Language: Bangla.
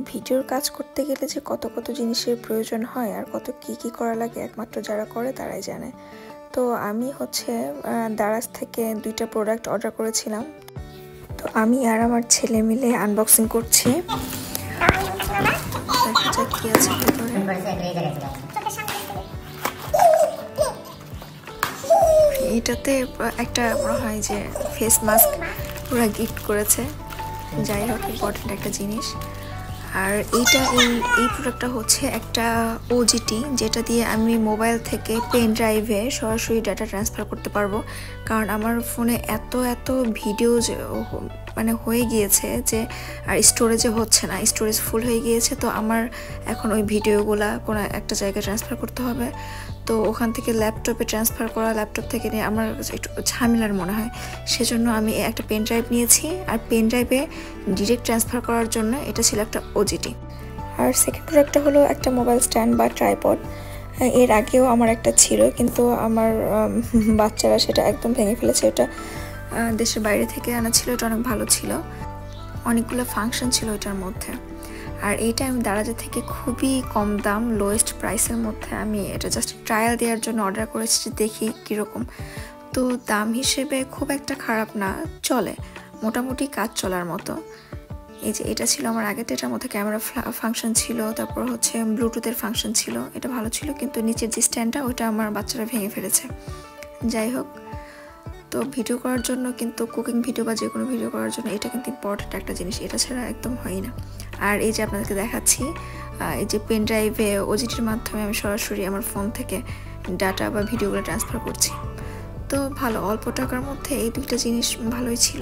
ভিডিওর কাজ করতে গেলে যে কত কত জিনিসের প্রয়োজন হয় আর কত কি করা লাগে একমাত্র যারা করে তারাই জানে। তো আমি হচ্ছে দারাজ থেকে 2টা প্রোডাক্ট অর্ডার করেছিলাম। তো আমি আর আমার ছেলে মিলে আনবক্সিং করছি। দেখা যাক কি আছে ভিতরে। এটাতে একটা মনে হয় যে ফেস মাস্ক পুরো গিফট করেছে, যাই হোক ইম্পর্টেন্ট একটা জিনিস। আর এই প্রোডাক্টটা হচ্ছে একটা ওজিটি, যেটা দিয়ে আমি মোবাইল থেকে পেন ড্রাইভে সরাসরি ডাটা ট্রান্সফার করতে পারবো। কারণ আমার ফোনে এত ভিডিও মানে হয়ে গিয়েছে যে আর স্টোরেজে হচ্ছে না, স্টোরেজ ফুল হয়ে গিয়েছে। তো আমার এখন ওই ভিডিওগুলা কোনো একটা জায়গায় ট্রান্সফার করতে হবে। তো ওখান থেকে ল্যাপটপে ট্রান্সফার করা, ল্যাপটপ থেকে নিয়ে আমার একটু ঝামেলার মনে হয়। সেজন্য আমি একটা পেন ড্রাইভ নিয়েছি, আর পেন ড্রাইভে ডিরেক্ট ট্রান্সফার করার জন্য এটা ছিল একটা ওজিটি। আর সেকেন্ড প্রোডাক্টটা হলো একটা মোবাইল স্ট্যান্ড বা ট্রাইপড। এর আগেও আমার একটা ছিল, কিন্তু আমার বাচ্চারা সেটা একদম ভেঙে ফেলেছে। এটা দেশের বাইরে থেকে আনা ছিল, এটা অনেক ভালো ছিল, অনেকগুলো ফাংশন ছিল এটার মধ্যে। আর এইটা আমি দারাজে থেকে খুবই কম দাম, লোয়েস্ট প্রাইসের মধ্যে আমি এটা জাস্ট ট্রায়াল দেওয়ার জন্য অর্ডার করেছি, দেখি কীরকম। তো দাম হিসেবে খুব একটা খারাপ না, চলে, মোটামুটি কাজ চলার মতো। এই যে এটা ছিল আমার আগের, এটার মধ্যে ক্যামেরা ফাংশন ছিল, তারপর হচ্ছে ব্লুটুথের ফাংশন ছিল, এটা ভালো ছিল। কিন্তু নিচের যে স্ট্যান্ডটা ওইটা আমার বাচ্চারা ভেঙে ফেলেছে। যাই হোক, তো ভিডিও করার জন্য কিন্তু, কুকিং ভিডিও বা যে কোনো ভিডিও করার জন্য এটা কিন্তু ইম্পর্টেন্ট একটা জিনিস, এটা ছাড়া একদম হয় না। আর এই যে আপনাদেরকে দেখাচ্ছি, এই যে পেন ড্রাইভে ওজিটির মাধ্যমে আমি সরাসরি আমার ফোন থেকে ডাটা বা ভিডিওগুলো ট্রান্সফার করছি। তো ভালো, অল্প টাকার মধ্যে এই 2টা জিনিস ভালোই ছিল।